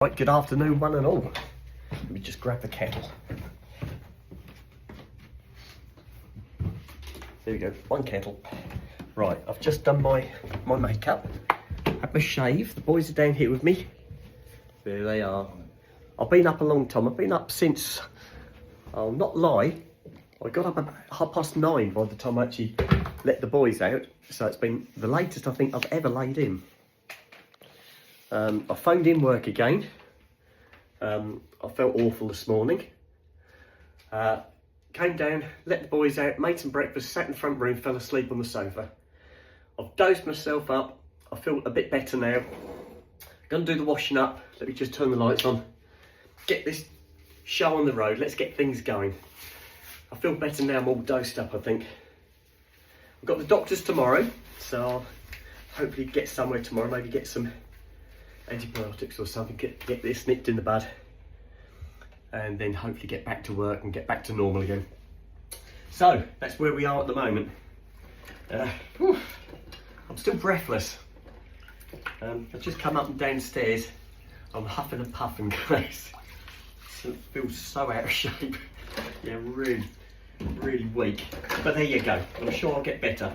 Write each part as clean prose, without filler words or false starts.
Right, good afternoon one and all. Let me just grab the kettle. There we go, one kettle. Right, I've just done my makeup, had my shave. The boys are down here with me. There they are. I've been up a long time. I've been up since, I'll not lie, I got up about 9:30 by the time I actually let the boys out. So it's been the latest I think I've ever laid in. I phoned in work again. I felt awful this morning. Came down, let the boys out, made some breakfast, sat in the front room, fell asleep on the sofa. I've dosed myself up. I feel a bit better now. Gonna do the washing up. Let me just turn the lights on. Get this show on the road. Let's get things going. I feel better now. I'm all dosed up, I think. I've got the doctors tomorrow, so I'll hopefully get somewhere tomorrow. Maybe get some antibiotics or something, get this nipped in the bud, and then hopefully get back to work and get back to normal again. So that's where we are at the moment. I'm still breathless. I've just come up and downstairs. I'm huffing and puffing, guys. It feels so out of shape. Yeah, really weak. But there you go. I'm sure I'll get better.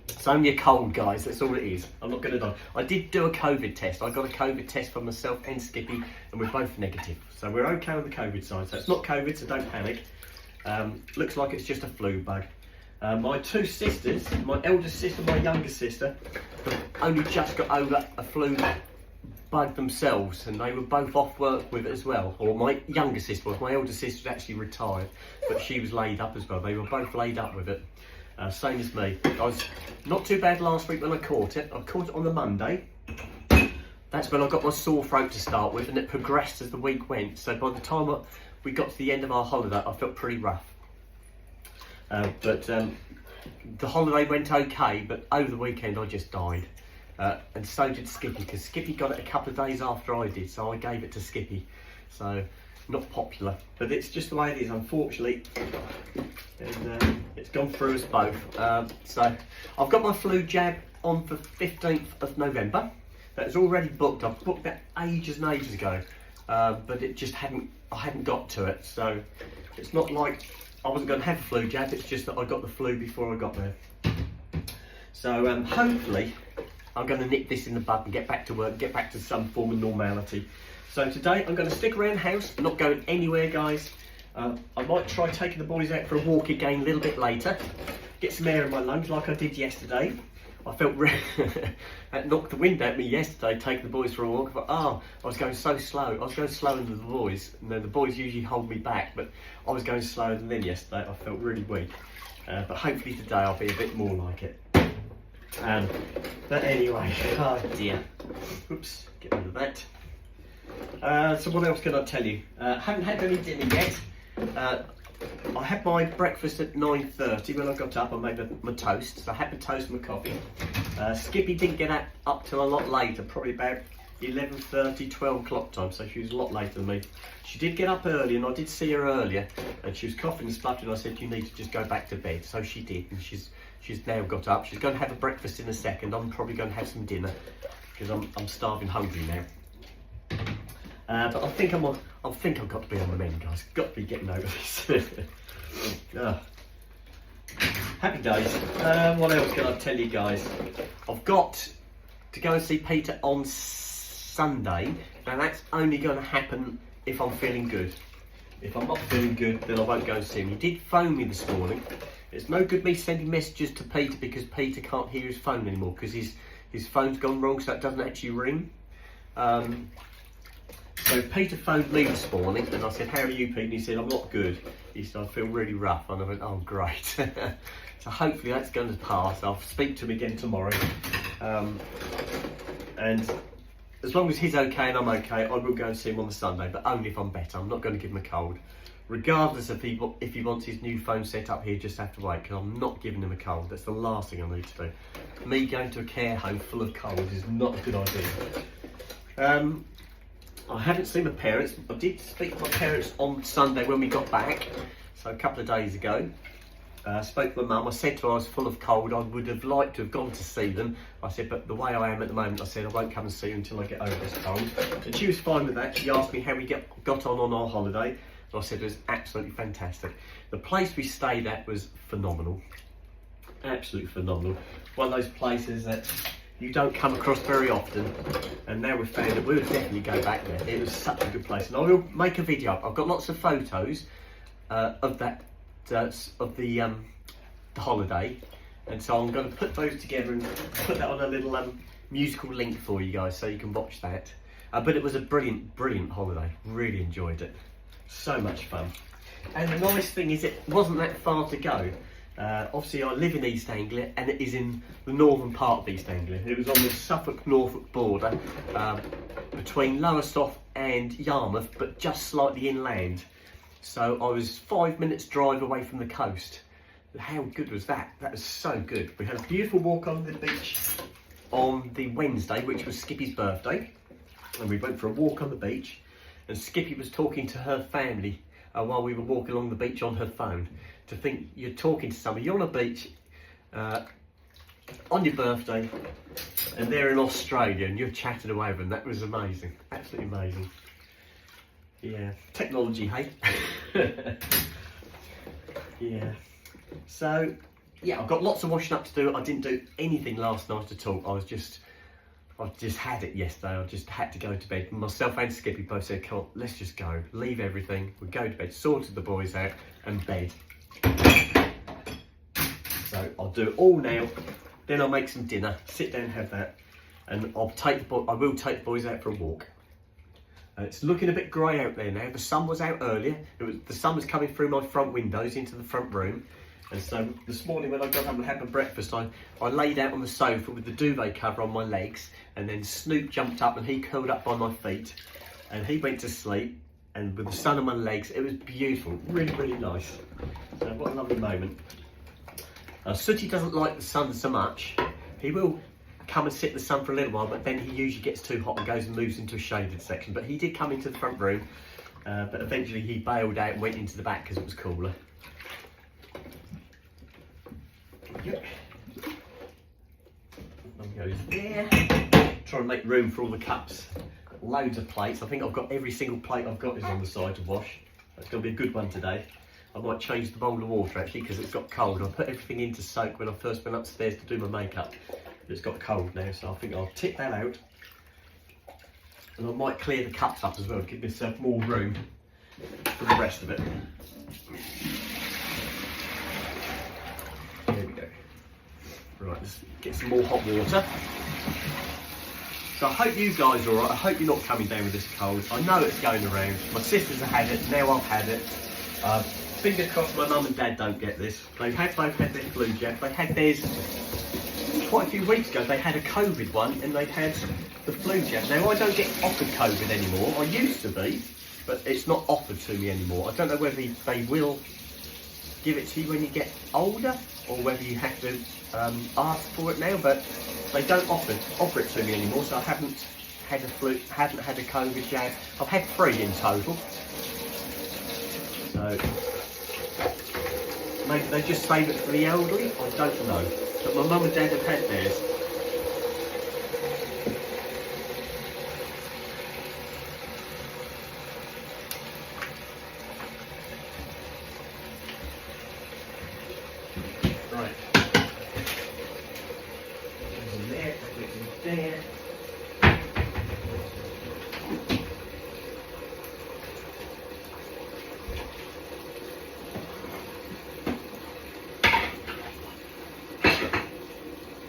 It's only a cold, guys, that's all it is. I'm not going to die. I did do a COVID test. I got a COVID test for myself and Skippy, and we're both negative. So we're okay on the COVID side. So it's not COVID, so don't panic. Looks like it's just a flu bug. My two sisters, my eldest sister and my youngest sister, have only just got over a flu bug themselves, and they were both off work with it as well. Or my younger sister was. My eldest sister was actually retired, but she was laid up as well. They were both laid up with it. Same as me. I was not too bad last week when I caught it. I caught it on the Monday. That's when I got my sore throat to start with, and it progressed as the week went. So by the time we got to the end of our holiday, I felt pretty rough. But the holiday went okay, but over the weekend I just died. And so did Skippy, because Skippy got it a couple of days after I did, so I gave it to Skippy. So, not popular, but it's just the way it is, unfortunately. And it's gone through us both. So, I've got my flu jab on for 15th of November. That's already booked. I've booked that ages and ages ago, but it just I hadn't got to it. So, it's not like I wasn't going to have a flu jab, it's just that I got the flu before I got there. So, hopefully, I'm going to nip this in the bud and get back to work, get back to some form of normality. So today I'm going to stick around the house, not going anywhere, guys. I might try taking the boys out for a walk again a little bit later, get some air in my lungs like I did yesterday. I felt that knocked the wind out of me yesterday, taking the boys for a walk. But I was going so slow. I was going slower than the boys. And the boys usually hold me back, but I was going slower than them yesterday. I felt really weak. But hopefully today I'll be a bit more like it. But anyway, oh dear. Oops, get rid of that. So what else can I tell you? Haven't had any dinner yet. I had my breakfast at 9:30 when I got up. I made my toast. So I had my toast and my coffee. Skippy didn't get up till a lot later, probably about 11:30, 12 o'clock time, so she was a lot later than me. She did get up early, and I did see her earlier, and she was coughing and spluttering. I said, you need to just go back to bed. So she did, and she's now got up. She's going to have a breakfast in a second. I'm probably going to have some dinner, because I'm starving hungry now. But I think I've got to be on the mend, guys. Got to be getting over this. Happy days. What else can I tell you, guys? I've got to go and see Peter on Sunday. Now that's only going to happen if I'm feeling good. If I'm not feeling good, then I won't go and see him. He did phone me this morning. It's no good me sending messages to Peter because Peter can't hear his phone anymore because his phone's gone wrong, so it doesn't actually ring. So Peter phoned me this morning and I said, how are you, Pete? And he said, I'm not good. He said, I feel really rough. And I went, oh, great. So hopefully that's going to pass. I'll speak to him again tomorrow. And as long as he's okay and I'm okay, I will go and see him on the Sunday, but only if I'm better. I'm not going to give him a cold. Regardless of if he wants his new phone set up here, just have to wait, because I'm not giving him a cold. That's the last thing I need to do. Me going to a care home full of colds is not a good idea. I haven't seen my parents. I did speak to my parents on Sunday when we got back, so a couple of days ago. Spoke to my mum. I said to her I was full of cold. I would have liked to have gone to see them. I said, but the way I am at the moment, I said I won't come and see you until I get over this cold. And she was fine with that. She asked me how we got on our holiday. And I said it was absolutely fantastic. The place we stayed at was phenomenal. Absolutely phenomenal. One of those places that you don't come across very often, and now we've found it, we would definitely go back there. It was such a good place, and I will make a video up. I've got lots of photos of that, of the holiday, and so I'm going to put those together and put that on a little musical link for you guys, so you can watch that. But it was a brilliant holiday. Really enjoyed it. So much fun. And the nice thing is, it wasn't that far to go. Obviously I live in East Anglia, and it is in the northern part of East Anglia. It was on the Suffolk-Norfolk border, between Lowestoft and Yarmouth, but just slightly inland. So I was 5 minutes drive away from the coast. How good was that? That was so good. We had a beautiful walk on the beach on the Wednesday, which was Skippy's birthday, and we went for a walk on the beach, and Skippy was talking to her family while we were walking along the beach on her phone. To think you're talking to somebody, you're on a beach on your birthday, and they're in Australia, and you're chatting away with them. That was amazing, absolutely amazing. Yeah, technology, hey? Yeah. So, yeah, I've got lots of washing up to do. I didn't do anything last night at all. I just had it yesterday. I just had to go to bed. Myself and Skippy both said, come on, let's just go. Leave everything. We'll go to bed, sorted the boys out, and bed. So I'll do it all now, then I'll make some dinner, sit down and have that, and I will take the boys out for a walk. It's looking a bit grey out there now. The sun was out earlier. The sun was coming through my front windows into the front room, and so this morning when I got up and had my breakfast, I laid out on the sofa with the duvet cover on my legs, and then Snoop jumped up and he curled up by my feet, and he went to sleep. And with the sun on my legs, it was beautiful, really nice. So what a lovely moment. Sooty doesn't like the sun so much. He will come and sit in the sun for a little while, but then he usually gets too hot and goes and moves into a shaded section. But he did come into the front room, but eventually he bailed out and went into the back because it was cooler. Yep. One goes there. Try and make room for all the cups. Loads of plates. I think I've got every single plate I've got is on the side to wash. That's going to be a good one today. I might change the bowl of water actually because it's got cold. I put everything in to soak when I first went upstairs to do my makeup. It's got cold now, so I think I'll tip that out. And I might clear the cups up as well to give myself more room for the rest of it. There we go. Right, let's get some more hot water. So I hope you guys are alright. I hope you're not coming down with this cold. I know it's going around. My sisters have had it, now I've had it. Fingers crossed my mum and dad don't get this. They've both had their flu jab. They had theirs quite a few weeks ago. They had a COVID one and they had the flu jab. Now I don't get offered COVID anymore. I used to be, but it's not offered to me anymore. I don't know whether they will give it to you when you get older or whether you have to ask for it now, but they don't offer it to me anymore, so I haven't had a COVID jab. I've had 3 in total. So maybe they just save it for the elderly, I don't know. But my mum and dad have had theirs. Right. There.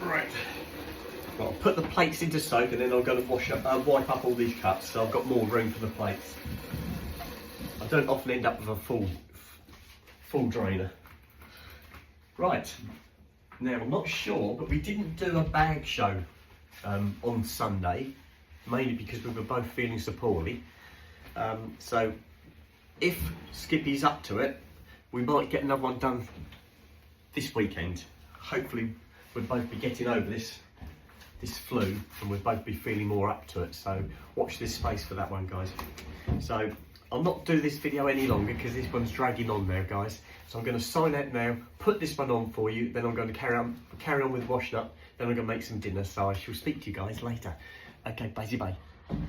Right. Well, I'll put the plates into soak and then I'm going to wipe up all these cups so I've got more room for the plates. I don't often end up with a full drainer. Right. Now, I'm not sure, but we didn't do a bag show on Sunday, mainly because we were both feeling so poorly. So, if Skippy's up to it, we might get another one done this weekend. Hopefully, we'll both be getting over this flu, and we'll both be feeling more up to it. So, watch this space for that one, guys. So, I'll not do this video any longer because this one's dragging on now, guys. So I'm going to sign out now, put this one on for you, then I'm going to carry on with washing up, then I'm going to make some dinner. So I shall speak to you guys later. Okay, bye bye.